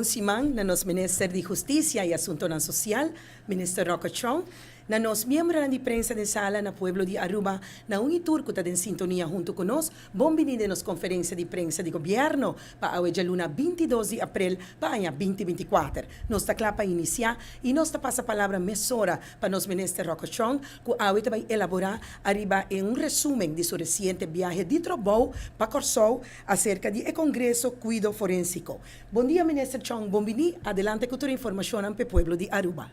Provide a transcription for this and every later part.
bom simang na nos Minister de Justicia e Assunto na Social, Minister Rocco Chong, na nos miyembro na di prensa de sala na Pueblo de Aruba na un iturco ta den sintonia junto con nos, bom vinide nos conferência de prensa de governo pa awe luna 22 de abril pa anha 2024. Nos ta klapa inicia e nos ta passa a palavra mesora pa nos Minister Rocco Chong, ku awe ta vai elaborar arriba em un resumen de su reciente viaje de trabalho pa Corsou acerca de e Congresso Cuido Forensico. Bom dia, Minister Chong. Bom vini. Adelante com toda a informação para o Pueblo de Aruba.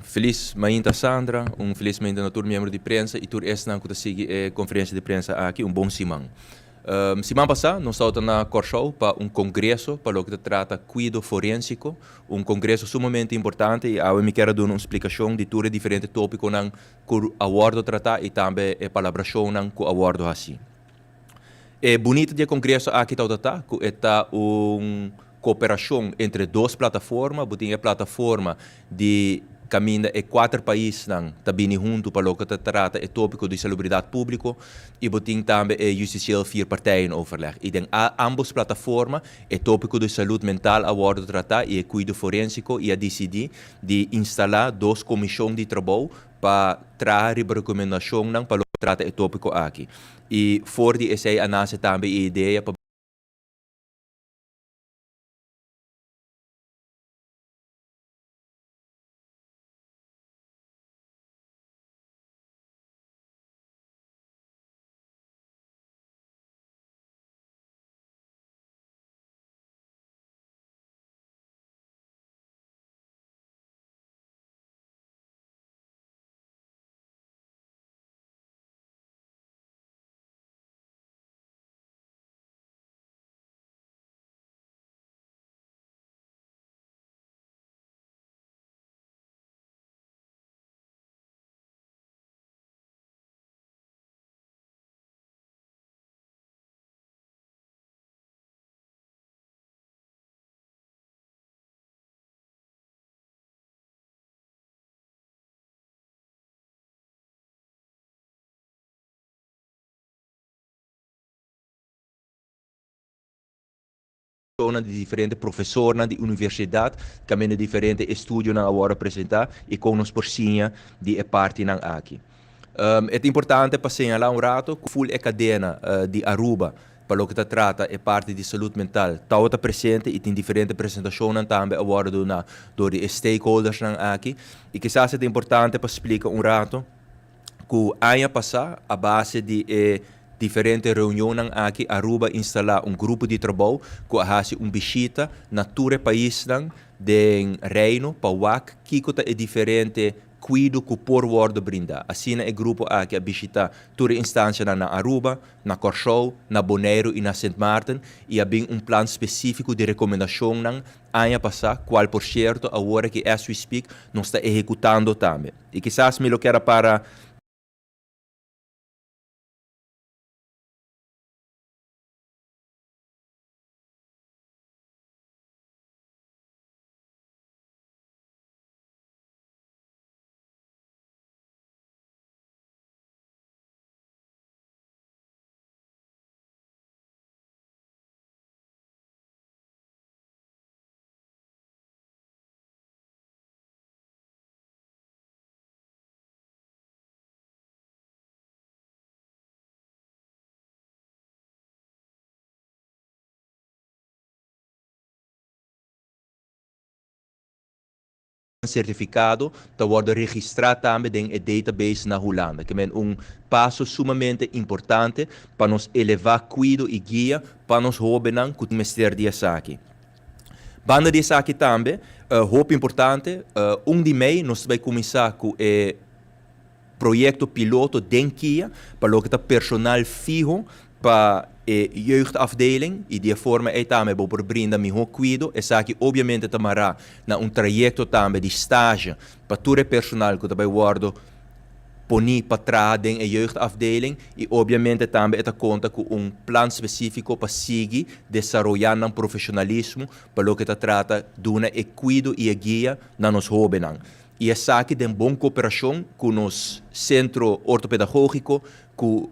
Feliz manhã, Sandra, feliz manhã na turma membro de prensa e tur esta na seguir a conferência de prensa aqui, bom simão. Semana passada, nós estávamos na Corsou para congresso para o que trata cuido forensico, congresso sumamente importante e eu me quero dar uma explicação de tudo diferente tópico que o acordo tratar e também a palabração que o acordo assim. É bonito de congresso aqui tá que está cooperação entre duas plataformas, botem a plataforma de caminha e 4 países também junto para o que trata o tópico de salubridade pública e botem também a justicieel 4 partijen overleg. E den ambas plataformas o tópico de saúde mental a worden tratar e o cuido forensico e a decidir de instalar 2 comissões de trabalho para trazer recomendação para o que trata o tópico aqui. E for de essa análise também a ideia para de diferentes professores de universidade, também de diferentes estudos na hora apresentar e com nos porcinha de parte nan aqui. É importante para señalar rato que full cadena de Aruba para o que trata é parte de saúde mental, está presente e tem diferentes apresentações também agora do de stakeholders nan aqui e que é importante para explicar rato que ano passado a base de diferentes reuniões aqui, Aruba instalar grupo de trabalho que faz visita na todo país de reino para o que é diferente cuido que por word brinda. Assim é grupo aqui a visitar toda instância na Aruba, na Corsou, na Bonaire e na Saint Martin e há bem plano específico de recomendação ano passado, qual por certo agora que as we speak nós está executando também. E quizás me lo quero para certificado está worden registrado também em database na Holanda, que é passo sumamente importante para nos elevar cuido e guia para nos jovens que o Ministério de Saque. Banda de Saque também, roupa importante, de mei nós vamos começar com o projeto piloto Denkia, para o que está personal fijo para jeugdafdeling e de forma é também para brindar melhor cuido e sabe obviamente tamará na trajeto também de estágio para todo o personal que também guardo poni para trás em jeugdafdeling e obviamente também está conta com plano específico para seguir desenvolvendo profissionalismo para o que trata de uma cuido e guia na nos jovens. E é saque de boa cooperação com os centro ortopedagógico, com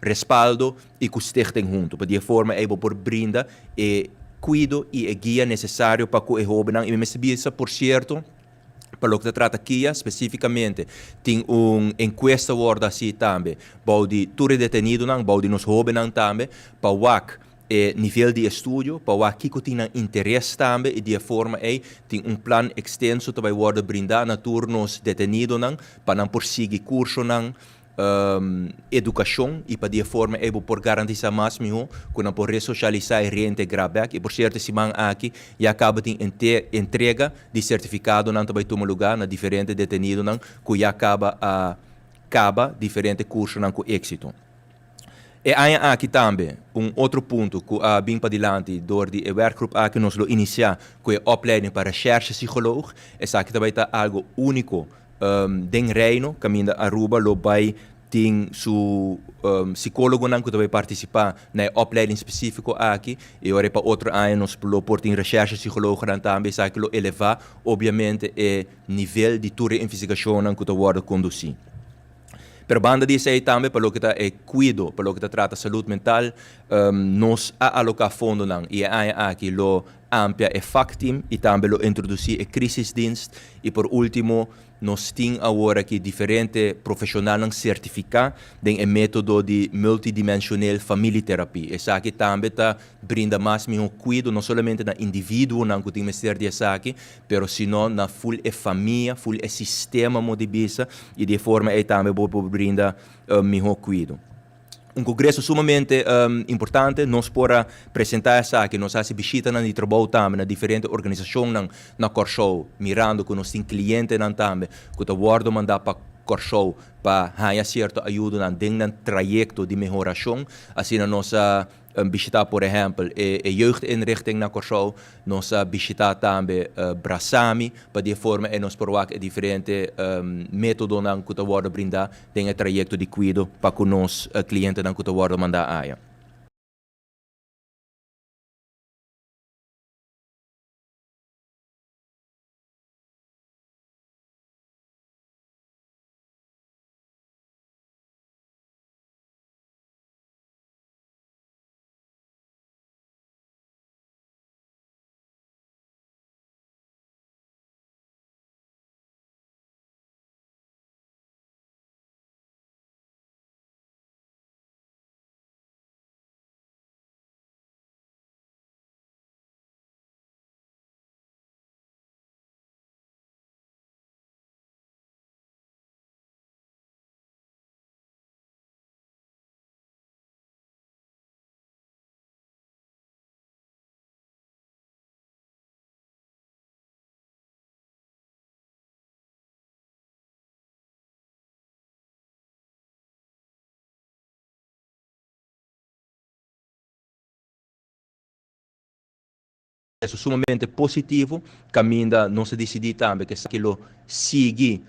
respaldo e com stichting junto, para de forma por brinda e cuido e a guia necessário para que o jovem e me sabia por certo. Para o que se trata aqui, especificamente, tem encuesta agora assim também, para de todos detenidos, para de nos jovens também, para o nível de estudo, para o que tem interesse também, e de forma aí tem plano extenso que vai ser brindado a turnos detenidos, para não prosseguir curso, educação e para de forma por garantir mais mesmo que não por resocializar e reintegrar back e por certo se man aqui e acaba de entrega de certificado não também toma lugar na diferentes detenidos não que já acaba diferente curso não com êxito. E há aqui também outro ponto que a bem para diante door de werkgroep aqui nós lo iniciar com a opleiding para recherche psicólogo essa aqui também está algo único den reino caminho a Aruba lo vai tem su psicólogo não que também participar na opleiding específico aqui e ora para outro ano nós lo portem recherche psicólogo também essa que lo elevar obviamente é nível de tua investigação não que tu vai conduzir. Per banda disso aí também, para o que está cuido, para o que trata saúde mental, nós alocar fundo não e aqui lo amplia e factim e também lo introduzir e crisisdienst e por último nós temos agora aqui diferentes profissionais certificados em método de multidimensional familieterapia. Essa aqui também está brinda mais um cuidado não somente na indivíduo não que tem ser de essa aqui, pero sino na full e família, full e sistema modibisa e de forma aí também brinda melhor cuidado. Congresso sumamente importante, nós podemos apresentar essa aqui, nós fazemos visita de trabalho também na diferentes organizações na Corshow, mirando que nós temos clientes também, que estão guardando mandar para Corshow para ganhar certa ajuda no trajeto de melhoração, assim nós visitar, por exemplo, a jeugdinrichting na Corshow, nós visitar também Brasami, para de forma e nós provar diferentes métodos que estão guardando brindar tem o trajeto de cuidado para que nós clientes que estão guardando mandar aia. É sumamente positivo, caminha não se decidir também que aquilo siga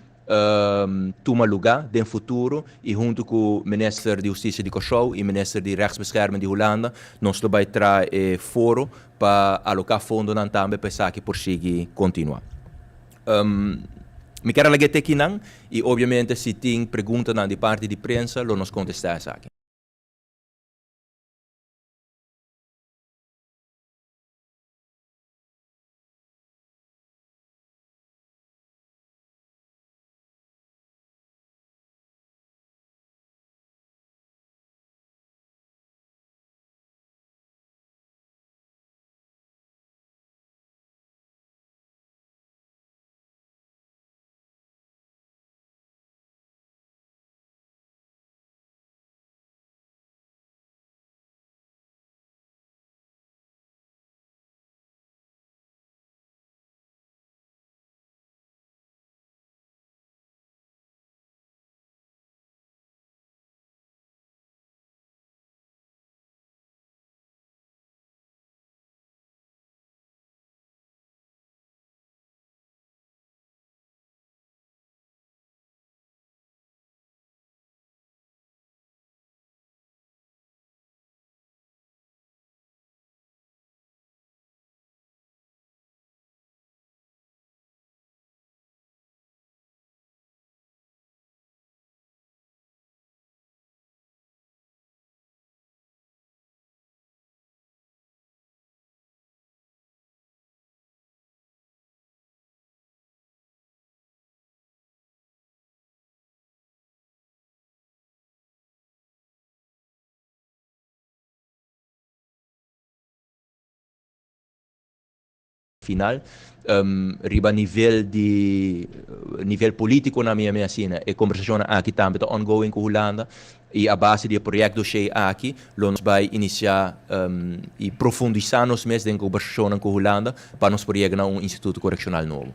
toma lugar no futuro e junto com o Ministro de Justiça de Kosovo e o Ministro de Rechtsbescherming de Holanda, nós vai trazer foro para alocar fundo também para que por seguir continuar. Me quero lagar aqui e obviamente se tem perguntas de parte de imprensa, nós contestar aqui. final. Riba nível político na minha cena, e conversação aqui também está ongoing com a Holanda, e a base do projeto que aqui, nós vamos iniciar e profundizar nos meses de conversação com a Holanda para nos projetar instituto correccional novo.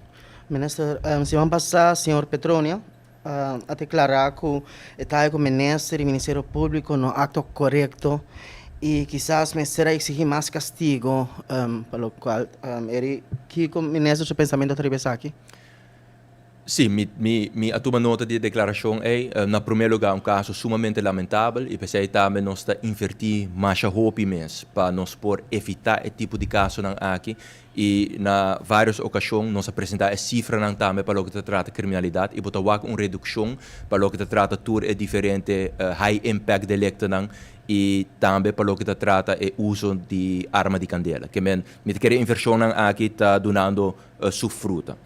Minister, semana passada, senhor Petronia, a declarar que o Ministério Público no acto correto e quizás me será exigir mais castigo, pelo qual que o ministro seu pensamento através aqui? Sim, me atoma nota de declaração é, na primeiro lugar, caso sumamente lamentável e pensei também nós está invertir mais roupa mesmo para nós por evitar esse tipo de caso aqui e na várias ocasiões nós apresentar a cifra também para o que trata criminalidade e botar uma redução para o que trata tour é diferente high impact delicto e também para o que trata o uso de arma de candela que me quer inversão aqui está dando sua fruta.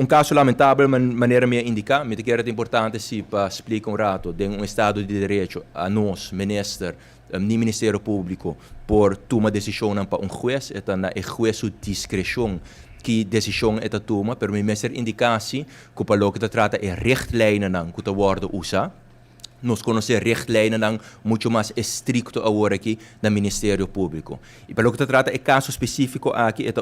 Caso lamentável, maneira me indicar, me quer é importante se para explicar rato de Estado de Direito a nós, minister, nem Ministério Público, por tomar decisão para juiz, é juiz sua discreção que decisão é toma, pero me indicar se que para o que trata é richtlijnen que worden usar. Nós conhecemos richtlijnen muito mais estricto agora aqui no Ministério Público. E para o que trata é caso específico aqui é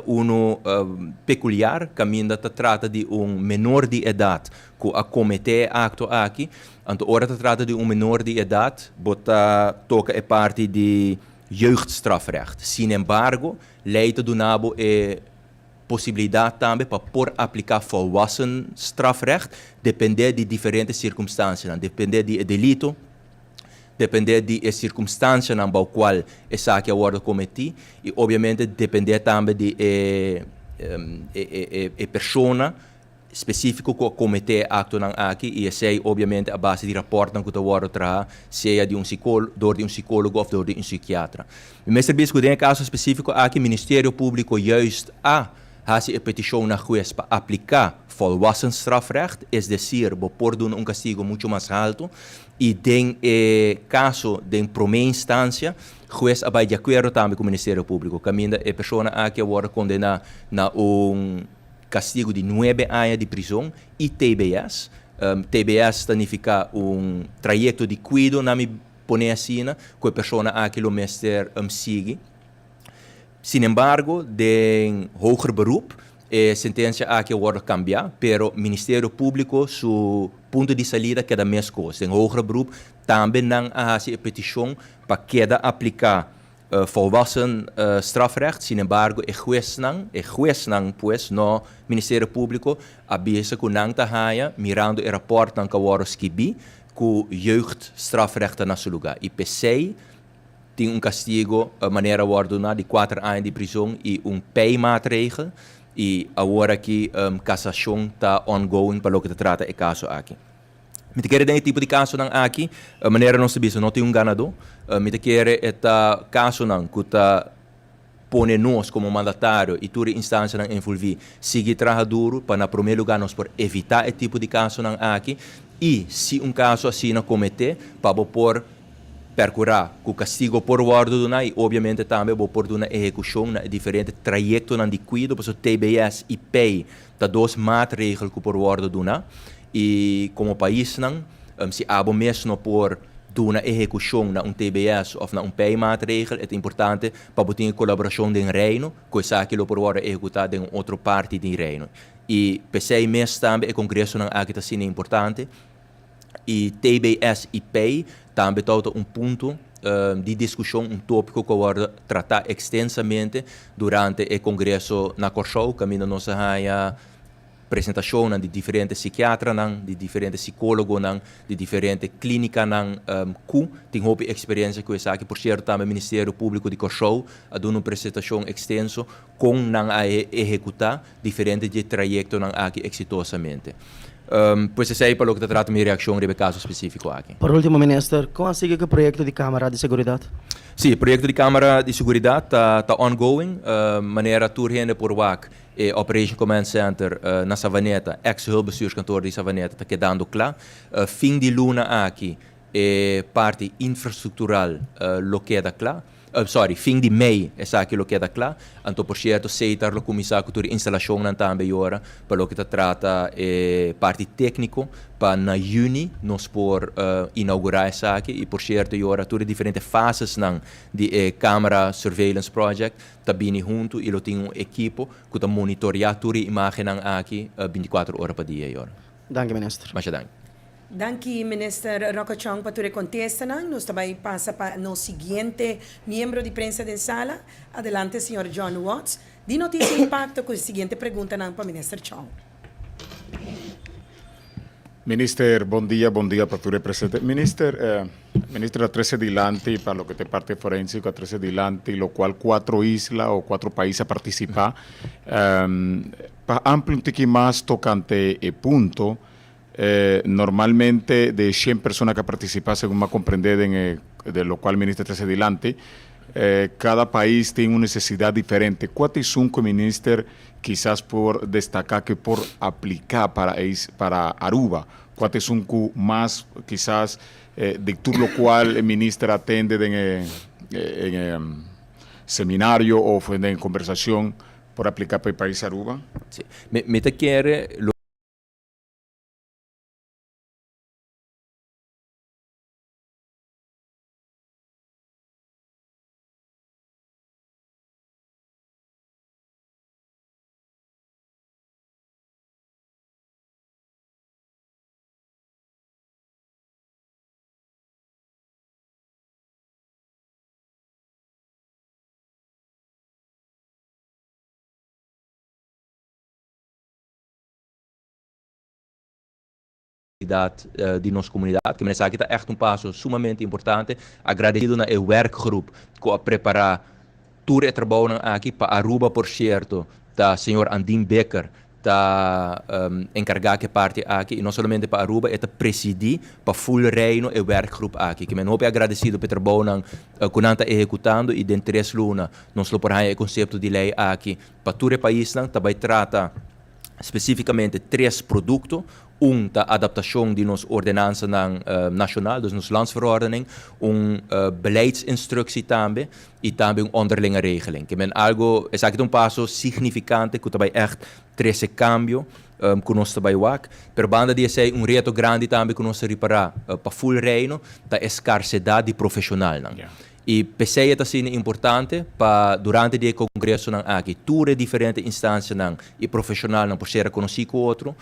peculiar, que trata de menor de idade que a cometer acto aqui. Então, ora trata de menor de idade, bota toca é parte de jeugdstrafrecht. Sin embargo, leida do nabo é possibilidade também para por aplicar volwassen strafrecht, depender de diferentes circunstâncias, depender de delito, depender de circunstância na qual essa que é cometido e obviamente depender também de pessoa específico que cometer acto aqui e essa é obviamente a base de rapport que o traz, seja de door de psicólogo ou door de psiquiatra. Mas serviço que tem caso específico aqui, Ministério Público juist hace a petição na juez para aplicar volwassen strafrecht, es decir, por um castigo muito mais alto, e tem caso de primeira instância, juez vai de acordo também com o Ministério Público, caminha a pessoa que agora condenada na castigo de 9 anos de prisão e TBS. TBS significa trajeto de cuidado na minha ponecina, que a pessoa que o ministério sigue. Sin embargo, de hoger beroep, a sentença que agora cambiar, pero o Ministério Público, seu ponto de saída é a mesma coisa. Em hoger beroep, também não há a petição para que aplicar volwassen strafrecht. Sin embargo, juez não, pues, no Ministério Público, avisa que não está mirando o rapport que agora escrevi, que jeugdstrafrecht na seu lugar. E pensei, tem castigo, maneira ordinada de 4 anos de prisão e pay-maatregel. E agora que cassação está ongoing para o que trata o caso aqui. Me quer ter tipo de caso aqui, maneira não se vê, não tem ganador. Me quer este caso que está põe nós como mandatário e toda instância envolvida seguir trabalhando duro para, na primeiro lugar, nós por evitar esse tipo de caso aqui. E se caso assim não cometer, para por percurar o castigo por guardo e obviamente também vou por uma execução na diferente trajeto de cuidado, por TBS e PEI, da dois maatregelen que por guardo e como país se abo mesmo por uma execução na TBS ou na PEI maatregel, é importante para ter colaboração do reino, coisa que por guardo executado em outra parte do reino. E PCI mesmo também o congresso aqui está importante. E TBS e PEI também está ponto de discussão, tópico que vai tratar extensamente durante o congresso na Corsou, caminho nossa apresentação de diferentes psiquiatras, de diferentes psicólogos, de diferentes clínicas, que tem uma experiência com isso aqui, por certo, também o Ministério Público de Corsou a dar uma apresentação extensa com a executar diferentes trajetos aqui exitosamente. Pois essa é para o que trata minha reação sobre o caso específico aqui. Por último, ministro, como sigue o projeto de Câmara de Seguridade? Sim, o projeto de Câmara de Seguridade está ongoing. Maneira turgente por WAC e Operation Command Center na Savaneta, ex-hulpbestuurskantoor de Savaneta, está quedando claro. Fim de luna aqui, parte infraestrutural lo queda claro. Fim de mei, essa aquilo que é da claro. Então, por certo, aceitar o comissário de instalação não também agora, para o que trata parte técnico, para na juni nós por inaugurar essa aqui e por certo agora todas diferentes fases de câmara surveillance project também junto e tem equipo que está monitorear toda a imagem aqui 24 horas por dia agora. Dank, minister. Mas dank. Danke, Minister Roca Chong, para tu contesta. Nós também passa para o seguinte membro de prensa da sala. Adelante, Sr. John Watts. De notícia impacto com a seguinte pergunta para o Minister Chong. Minister, bom dia para tu representante. Minister, a 13 adelante, para lo que te parte forensico, a 13 adelante, lo cual 4 islas o 4 países participan. Para ampliar un poquito más tocante el punto, normalmente de 100 personas que participan, según me comprender, de lo cual ministro 13 adelante, cada país tiene una necesidad diferente. ¿Cuáles son que minister quizás por destacar que por aplicar para Aruba? ¿Cuáles son que más quizás de todo lo cual el ministro atende en seminario o en conversación por aplicar para el país Aruba? Sí. Me te quiere de nossa comunidade, que mensaje está echt passo sumamente importante. Agradecido na werkgroep que a preparar todo o trabalho aqui para Aruba, por certo, da senhor Andin Becker, está encarregado que parte aqui, e não somente para Aruba, é presidir para full reino e werkgroep aqui. Que men hoop agradecido pelo trabalho que nós está executando e dentro de 3 lunas, nós lo por o conceito de lei aqui para todo o país, também trata especificamente 3 produtos. Da adaptação de nossa ordenança nacional, dus nossa landsverordening, beleidsinstructie também e também onderlinge regeling. Que é algo, é aqui passo significante que também echt 13 cambio que nós também wak. Per banda de ser reto grande também que nós reparar para full reino da escassez de profissional. Yeah. E pensei que é importante para durante o congresso aqui, todas diferentes instâncias e profissionais por ser conhecido com outro,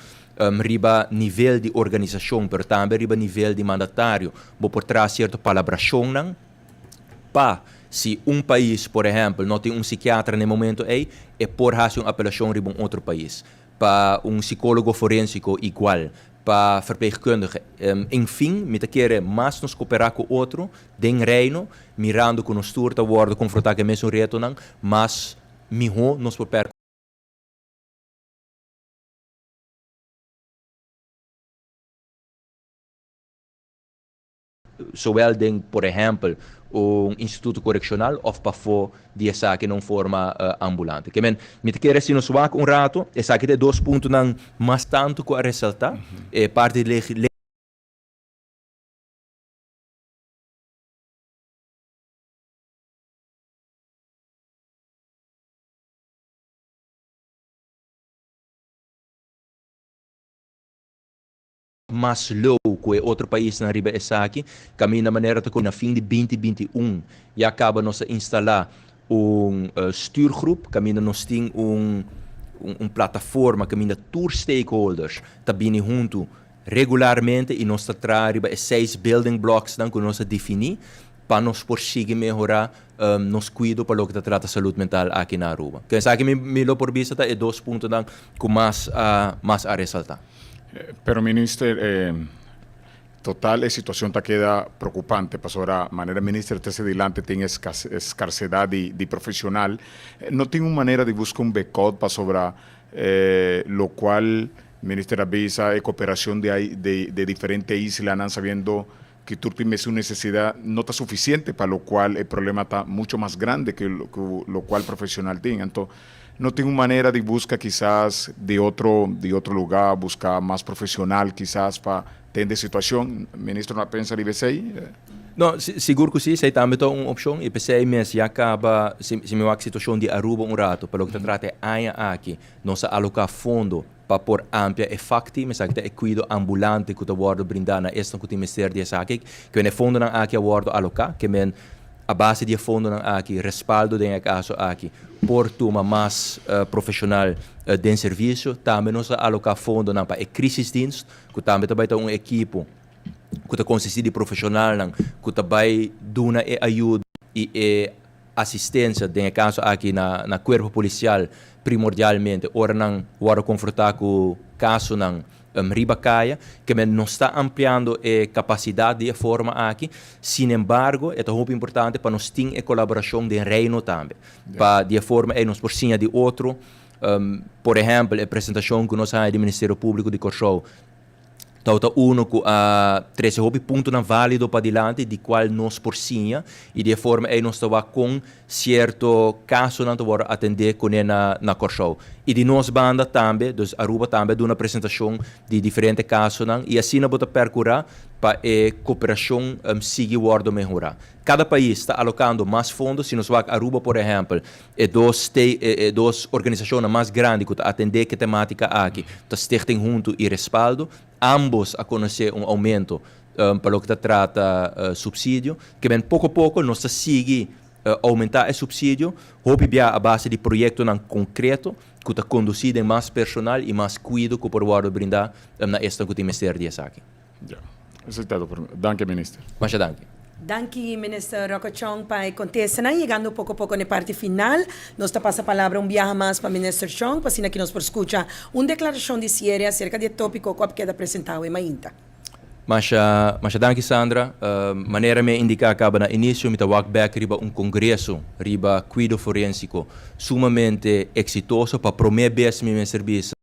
riba nível de organização, mas também riba nível de mandatário, por trás certa palabração para se país, por exemplo, não tem psiquiatra no momento aí, é por fazer uma apelação riba outro país, para psicólogo forênsico igual. Para verpleegkundigen. Enfim, met keren mais nos cooperar com outro, den reino, mirando com nos tour te worden, confrontar com mesmo reto não, mas miho nos proper zowel den, por exemplo, instituto correccional of para for die zaken não forma ambulante. Que men, met keren se nos wak rato, essa aqui tem 2 pontos não mais tanto que a ressaltar, parte de mais low que outro país na riba essa aqui, caminho da maneira que na fim de 2021 e acaba nós instalar stuurgroep, caminho nós tem plataforma, caminho tour stakeholders, também junto regularmente e nós trabalhamos 6 building blocks que nós definir para nós conseguir melhorar nos cuido para o que trata saúde mental aqui na Aruba. Que essa aqui me lo por vista é 2 pontos que mais a ressaltar. Pero, minister, total, la situación te queda preocupante. Pues ahora, manera, minister, desde adelante tiene escasez de profesional. No tiene una manera de buscar un backup para sobre lo cual, minister, avisa cooperación de diferentes islas, no sabiendo que tú tienes una necesidad no está suficiente, para lo cual el problema está mucho más grande que lo cual profesional tiene. Entonces, no tengo manera de buscar quizás de otro lugar, buscar más profesional quizás para tener situación. Ministro, ¿no piensa de No, siguro que sim, sei também é uma opção. E pensei mesmo, já acaba, se me a situação de Aruba rato, pelo que trata aia aqui, nós alocar fundo para por amplia e facti, mas que é cuido ambulante que o guardo brindar na esta que o ministério de aqui, que é fundo na aqui guardo alocar, que men a base de fundo na aqui, respaldo de caso aqui, por uma mais profissional de serviço, também nós alocar fundo na para crisisdienst, que também tem um equipo que consiste de profissional que vai dar ajuda e assistência em caso aqui na corpo policial primordialmente ora não ora confrontar com o caso não ribacaia que não está ampliando a capacidade de forma aqui, sin embargo é muito importante para nós ter a colaboração de reino também para de forma é nos por cima de outro por exemplo a apresentação que nós temos do Ministério Público de Correio Tauta uno que a 13 ponto na válido para dilante de qual nós por cima e de forma aí nós estava com certo caso não estava atender com na Correio e de nós banda também dos Aruba também de uma apresentação de diferentes casos não e assim nós percorrer para a cooperação seguir o melhorar. Cada país está alocando mais fundos, se nós vamos a Aruba, por exemplo, duas organizações mais grandes que atendem a temática aqui, estão junto e respaldo, ambos a conhecer um aumento para o que trata subsídio, que bem pouco a pouco nós seguimos aumentar o subsídio, houve a base de projeto concreto, que está conduzido mais personal e mais cuidado que por brindar na esta que o Ministério de aqui. Aceitado. Danke, minister. Mas danke. Danke, Minister Roca-Chong, para contestar. Llegando poco a poco na parte final, nos pasa a palavra viaje mais para Minister Chong, para que nos por escuchar uma declaração de cierre acerca do tópico que queda apresentado em Mainta. Mas danke, Sandra. Maneira me indicar acaba na início, me tawag back riba congresso, riba cuido forensico, sumamente exitoso para promover meu serviço.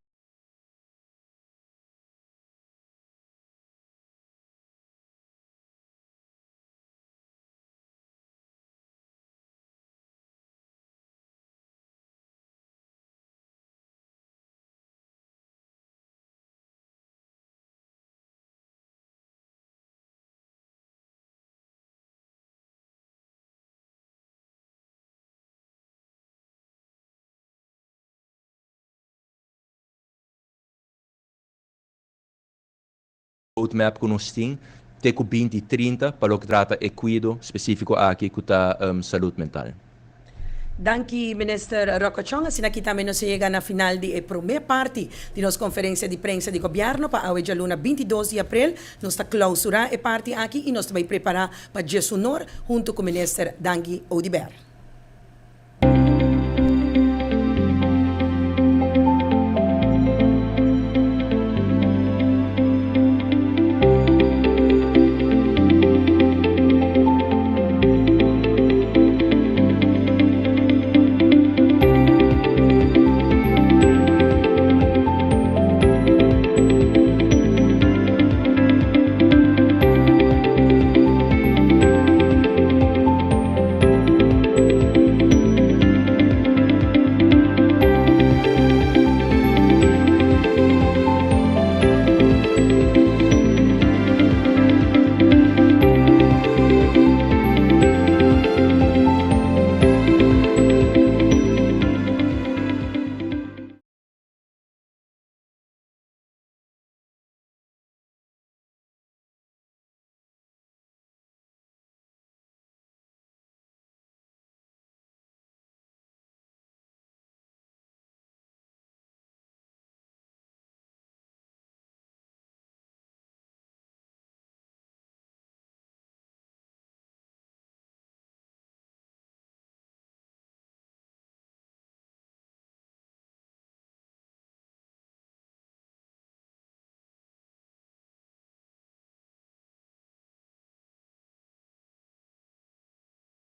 Roadmap que nós temos, teco 2030 para o que trata de cuidado específico aqui com a saúde mental. Danke, Minister Roca-Chong. Assim aqui também nós chega na final de primeira parte de nossa conferência de prensa de governo para a luna 22 de abril. Nós está clausurar a parte aqui e nós vai preparar para Jesus Honor junto com o Minister Dangi Odiber.